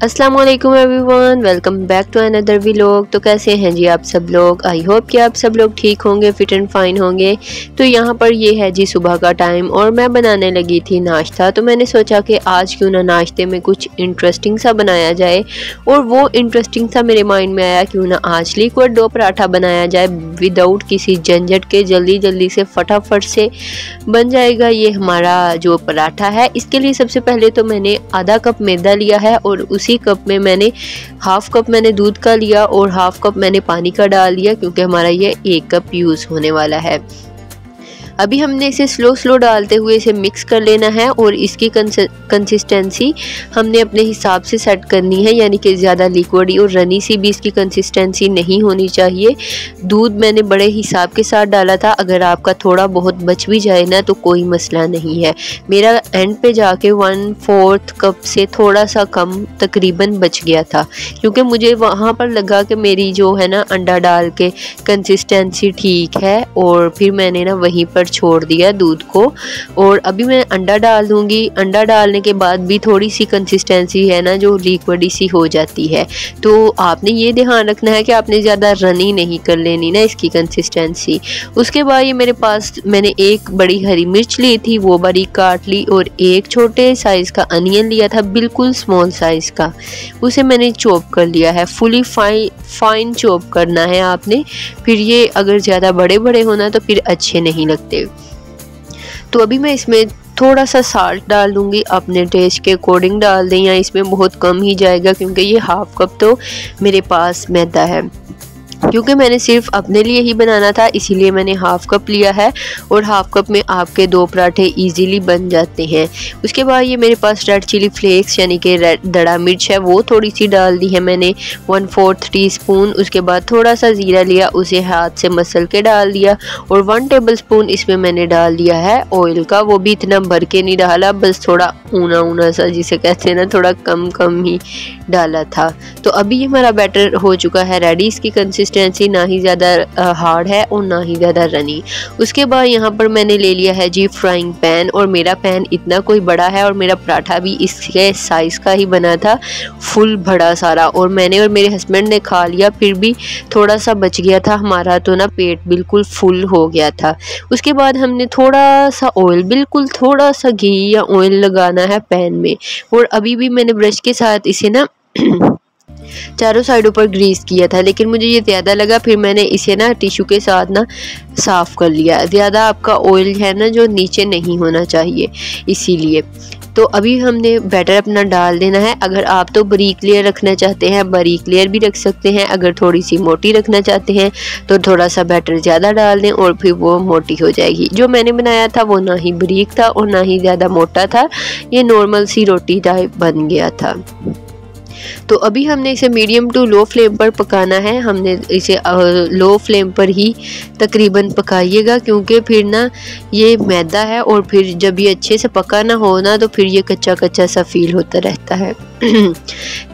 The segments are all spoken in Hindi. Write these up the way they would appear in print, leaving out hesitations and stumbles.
अस्सलाम वालेकुम everyone, welcome back to another vlog. तो कैसे हैं जी आप सब लोग? आई होप कि आप सब लोग ठीक होंगे, फिट एंड फाइन होंगे। तो यहाँ पर ये है जी सुबह का टाइम और मैं बनाने लगी थी नाश्ता। तो मैंने सोचा कि आज क्यों ना नाश्ते में कुछ इंटरेस्टिंग सा बनाया जाए, और वो इंटरेस्टिंग सा मेरे माइंड में आया क्यों ना आज लिक्विड डो पराठा बनाया जाए विदाउट किसी झंझट के। जल्दी जल्दी से फटाफट से बन जाएगा ये हमारा जो पराठा है। इसके लिए सबसे पहले तो मैंने आधा कप मैदा लिया है और उसी कप में मैंने हाफ कप मैंने दूध का लिया और हाफ कप मैंने पानी का डाल दिया, क्योंकि हमारा ये 1 कप यूज़ होने वाला है। अभी हमने इसे स्लो डालते हुए इसे मिक्स कर लेना है और इसकी कंसिस्टेंसी हमने अपने हिसाब से सेट करनी है, यानी कि ज़्यादा लिक्विड और रनी सी भी इसकी कंसिस्टेंसी नहीं होनी चाहिए। दूध मैंने बड़े हिसाब के साथ डाला था, अगर आपका थोड़ा बहुत बच भी जाए ना तो कोई मसला नहीं है। मेरा एंड पे जाके 1/4 कप से थोड़ा सा कम तकरीबन बच गया था, क्योंकि मुझे वहाँ पर लगा कि मेरी जो है ना अंडा डाल के कंसिस्टेंसी ठीक है, और फिर मैंने ना वहीं पर छोड़ दिया दूध को। और अभी मैं अंडा डाल दूंगी। अंडा डालने के बाद भी थोड़ी सी कंसिस्टेंसी है ना जो लिक्विड सी हो जाती है, तो आपने ये ध्यान रखना है कि आपने ज़्यादा रनी नहीं कर लेनी ना इसकी कंसिस्टेंसी। उसके बाद ये मेरे पास मैंने एक बड़ी हरी मिर्च ली थी, वो बारीक काट ली, और एक छोटे साइज़ का अनियन लिया था, बिल्कुल स्मॉल साइज़ का, उसे मैंने चॉप कर लिया है। फुली फाइन चॉप करना है आपने, फिर ये अगर ज़्यादा बड़े बड़े होना तो फिर अच्छे नहीं लगते। तो अभी मैं इसमें थोड़ा सा साल्ट डाल दूंगी, अपने टेस्ट के अकॉर्डिंग डाल दें, या इसमें बहुत कम ही जाएगा, क्योंकि ये हाफ कप तो मेरे पास मैदा है। क्योंकि मैंने सिर्फ अपने लिए ही बनाना था, इसीलिए मैंने हाफ कप लिया है, और हाफ कप में आपके 2 पराठे इजीली बन जाते हैं। उसके बाद ये मेरे पास रेड चिली फ्लेक्स यानी कि रेड दड़ा मिर्च है, वो थोड़ी सी डाल दी है मैंने, 1/4 टीस्पून। उसके बाद थोड़ा सा ज़ीरा लिया, उसे हाथ से मसल के डाल दिया, और 1 टेबलस्पून इसमें मैंने डाल दिया है ऑयल का। वो भी इतना भर के नहीं डाला, बस थोड़ा ऊना ऊना सा जिसे कहते हैं ना, थोड़ा कम कम ही डाला था। तो अभी ये हमारा बैटर हो चुका है रेडी। इसकी कंसिस्टेंसी ना ही ज़्यादा हार्ड है और ना ही ज़्यादा रनी। उसके बाद यहाँ पर मैंने ले लिया है जी फ्राइंग पैन, और मेरा पैन इतना कोई बड़ा है, और मेरा पराठा भी इसके साइज़ का ही बना था, फुल बड़ा सारा, और मैंने और मेरे हस्बैंड ने खा लिया। फिर भी थोड़ा सा बच गया था हमारा, तो ना पेट बिल्कुल फुल हो गया था। उसके बाद हमने थोड़ा सा ऑयल, बिल्कुल थोड़ा सा घी या ऑयल लगाना है पैन में, और अभी भी मैंने ब्रश के साथ इसे ना चारों साइडों पर ग्रीस किया था, लेकिन मुझे ये ज़्यादा लगा, फिर मैंने इसे ना टिश्यू के साथ ना साफ़ कर लिया। ज़्यादा आपका ऑयल है ना जो नीचे नहीं होना चाहिए, इसीलिए। तो अभी हमने बैटर अपना डाल देना है। अगर आप तो बारीक लेयर रखना चाहते हैं, बारीक लेयर भी रख सकते हैं। अगर थोड़ी सी मोटी रखना चाहते हैं तो थोड़ा सा बैटर ज़्यादा डाल दें, और फिर वो मोटी हो जाएगी। जो मैंने बनाया था वो ना ही बारीक था और ना ही ज़्यादा मोटा था, ये नॉर्मल सी रोटी टाइप बन गया था। तो अभी हमने इसे मीडियम टू लो फ्लेम पर पकाना है। हमने इसे लो फ्लेम पर ही तकरीबन पकाइएगा, क्योंकि फिर ना ये मैदा है, और फिर जब ये अच्छे से पका ना हो ना तो फिर ये कच्चा कच्चा सा फील होता रहता है।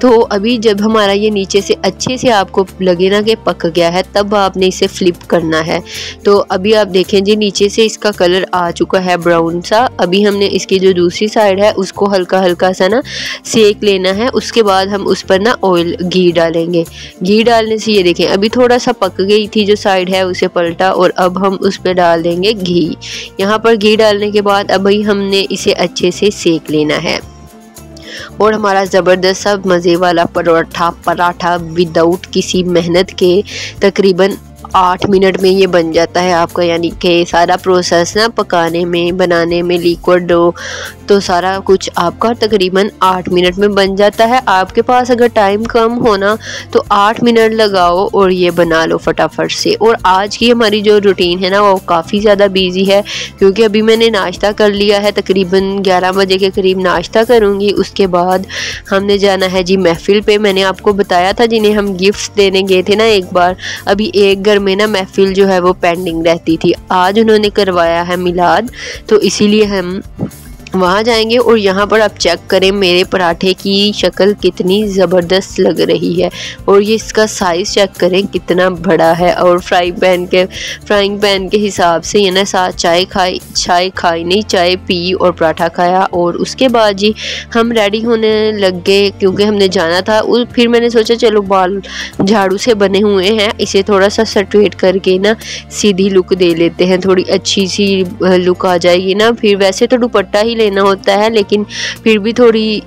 तो अभी जब हमारा ये नीचे से अच्छे से आपको लगे ना कि पक गया है, तब आपने इसे फ्लिप करना है। तो अभी आप देखें जी, नीचे से इसका कलर आ चुका है ब्राउन सा। अभी हमने इसकी जो दूसरी साइड है उसको हल्का हल्का सा ना सेक लेना है। उसके बाद हम उस पर ना ऑयल घी डालेंगे। घी डालने से ये देखें अभी थोड़ा सा पक गई थी जो साइड है, उसे पलटा, और अब हम उस पर डाल देंगे घी। यहाँ पर घी डालने के बाद अभी हमने इसे अच्छे से सेक लेना है, और हमारा ज़बरदस्त सा मज़े वाला पराठा विदाउट किसी मेहनत के तकरीबन 8 मिनट में ये बन जाता है आपका। यानी कि सारा प्रोसेस ना पकाने में, बनाने में, लिक्विड डो, तो सारा कुछ आपका तकरीबन 8 मिनट में बन जाता है। आपके पास अगर टाइम कम होना तो 8 मिनट लगाओ और ये बना लो फटाफट से। और आज की हमारी जो रूटीन है ना वो काफ़ी ज़्यादा बिजी है, क्योंकि अभी मैंने नाश्ता कर लिया है, तकरीबन 11 बजे के करीब नाश्ता करूँगी। उसके बाद हमने जाना है जी महफिल पे। मैंने आपको बताया था जिन्हें हम गिफ्ट्स देने गए थे ना एक बार, अभी एक घर में ना महफिल जो है वो पेंडिंग रहती थी। आज उन्होंने करवाया है मिलाद, तो इसीलिए हम वहाँ जाएंगे और यहाँ पर आप चेक करें मेरे पराठे की शक्ल कितनी ज़बरदस्त लग रही है, और ये इसका साइज़ चेक करें कितना बड़ा है। और फ्राइंग पैन के हिसाब से ये ना साथ चाय खाई नहीं, चाय पी और पराठा खाया। और उसके बाद जी हम रेडी होने लग गए क्योंकि हमने जाना था। फिर मैंने सोचा चलो बाल झाड़ू से बने हुए हैं, इसे थोड़ा सा स्ट्रेट करके ना सीधी लुक दे लेते हैं, थोड़ी अच्छी सी लुक आ जाएगी ना। फिर वैसे तो दुपट्टा ही लेना होता है, लेकिन फिर भी थोड़ी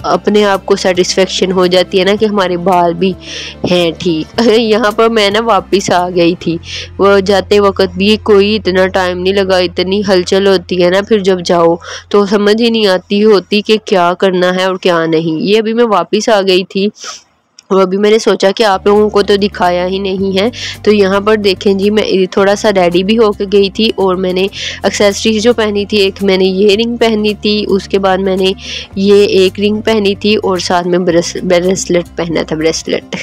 अपने आप को सेटिस्फेक्शन हो जाती है ना कि हमारे बाल भी हैं ठीक। यहाँ पर मैं ना वापस आ गई थी, वो जाते वक्त भी कोई इतना टाइम नहीं लगा, इतनी हलचल होती है ना फिर जब जाओ तो समझ ही नहीं आती होती कि क्या करना है और क्या नहीं। ये अभी मैं वापस आ गई थी और अभी मैंने सोचा कि आप लोगों को तो दिखाया ही नहीं है। तो यहाँ पर देखें जी मैं थोड़ा सा रेडी भी होकर गई थी और मैंने एक्सेसरीज जो पहनी थी, एक मैंने ये रिंग पहनी थी, उसके बाद मैंने ये एक रिंग पहनी थी और साथ में ब्रेसलेट पहना था, ब्रेसलेट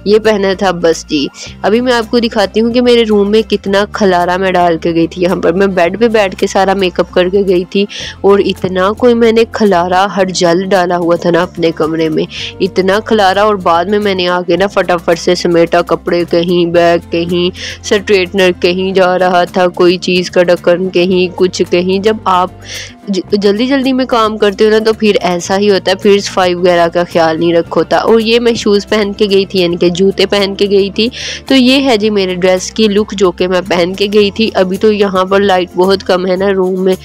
ये पहना था बस जी। अभी मैं आपको दिखाती हूँ कि मेरे रूम में कितना खलारा मैं डाल के गई थी। यहाँ पर मैं बेड पे बैठ के सारा मेकअप करके गई थी और इतना कोई मैंने खलारा हर जल डाला हुआ था ना अपने कमरे में, इतना खलारा। और बाद में मैंने आके ना फटाफट से समेटा, कपड़े कहीं, बैग कहीं, स्ट्रेटनर कहीं जा रहा था, कोई चीज़ का ढक्कन कहीं, कुछ कहीं। जब आप जल्दी जल्दी में काम करते हो ना तो फिर ऐसा ही होता है, फिर सफाई वगैरह का ख्याल नहीं रखोता। और ये मैं शूज़ पहन के गई थी, यानी कि जूते पहन के गई थी। तो ये है जी मेरे ड्रेस की लुक जो कि मैं पहन के गई थी। अभी तो यहाँ पर लाइट बहुत कम है ना रूम में,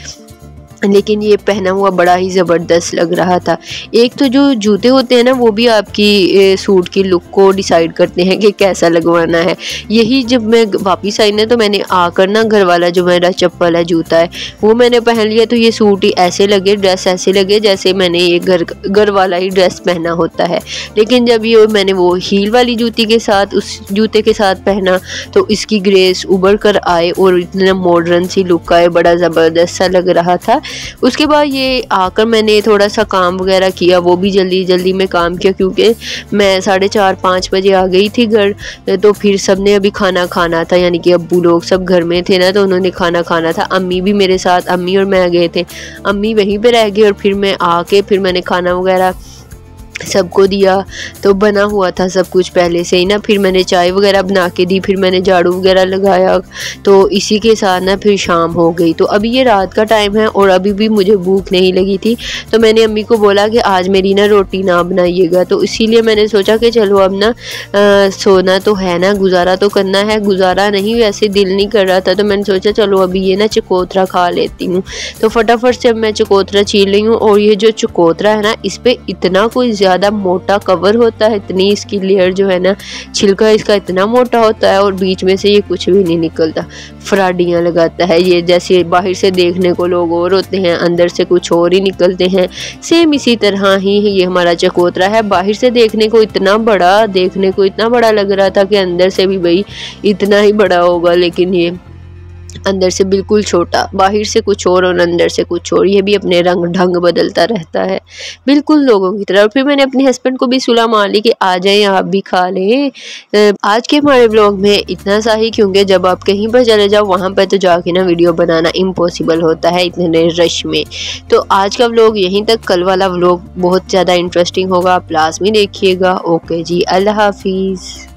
लेकिन ये पहना हुआ बड़ा ही ज़बरदस्त लग रहा था। एक तो जो जूते होते हैं ना वो भी आपकी सूट की लुक को डिसाइड करते हैं कि कैसा लगवाना है। यही जब मैं वापस आई ना तो मैंने आकर ना घर वाला जो मेरा चप्पल है, जूता है, वो मैंने पहन लिया। तो ये सूट ही ऐसे लगे, ड्रेस ऐसे लगे जैसे मैंने ये घर वाला ही ड्रेस पहना होता है। लेकिन जब ये मैंने वो हील वाली जूती के साथ, उस जूते के साथ पहना तो इसकी ग्रेस उभर कर आए और इतना मॉडर्न सी लुक आए, बड़ा ज़बरदस्त सा लग रहा था। उसके बाद ये आकर मैंने थोड़ा सा काम वगैरह किया, वो भी जल्दी जल्दी में काम किया क्योंकि मैं 4:30-5 बजे आ गई थी घर। तो फिर सबने अभी खाना खाना था, यानी कि अब्बू लोग सब घर में थे ना तो उन्होंने खाना खाना था। अम्मी भी मेरे साथ, अम्मी और मैं गए थे, अम्मी वहीं पे रह गई और फिर मैं आके फिर मैंने खाना वगैरह सबको दिया। तो बना हुआ था सब कुछ पहले से ही ना। फिर मैंने चाय वगैरह बना के दी, फिर मैंने झाड़ू वगैरह लगाया। तो इसी के साथ ना फिर शाम हो गई। तो अभी ये रात का टाइम है और अभी भी मुझे भूख नहीं लगी थी। तो मैंने अम्मी को बोला कि आज मेरी ना रोटी ना बनाइएगा। तो इसीलिए मैंने सोचा कि चलो अब ना सोना तो है ना, गुजारा तो करना है। गुजारा नहीं, वैसे दिल नहीं कर रहा था तो मैंने सोचा चलो अभी ये ना चकोतरा खा लेती हूँ। तो फटाफट से अब मैं चकोतरा छील रही हूँ। और ये जो चकोतरा है ना, इस पर इतना कोई ज़्यादा मोटा कवर होता है, इतनी इसकी लेयर जो है ना, छिलका इसका इतना मोटा होता है और बीच में से ये कुछ भी नहीं निकलता, फ्राडियाँ लगाता है ये। जैसे बाहर से देखने को लोग और होते हैं, अंदर से कुछ और ही निकलते हैं। सेम इसी तरह ही ये हमारा चकोतरा है। बाहर से देखने को इतना बड़ा लग रहा था कि अंदर से भी भाई इतना ही बड़ा होगा, लेकिन ये अंदर से बिल्कुल छोटा, बाहर से कुछ और अंदर से कुछ और। ये भी अपने रंग ढंग बदलता रहता है बिल्कुल लोगों की तरह। और फिर मैंने अपने हस्बैंड को भी सुलह मार ली कि आ जाएं आप भी खा लें। आज के हमारे ब्लॉग में इतना सा ही, क्योंकि जब आप कहीं पर चले जाओ वहाँ पर तो जाके ना वीडियो बनाना इम्पॉसिबल होता है इतने रश में। तो आज का व्लॉग यहीं तक, कल वाला व्लॉग बहुत ज़्यादा इंटरेस्टिंग होगा, आप लाजमी देखिएगा। ओके जी, अल्लाह हाफिज़।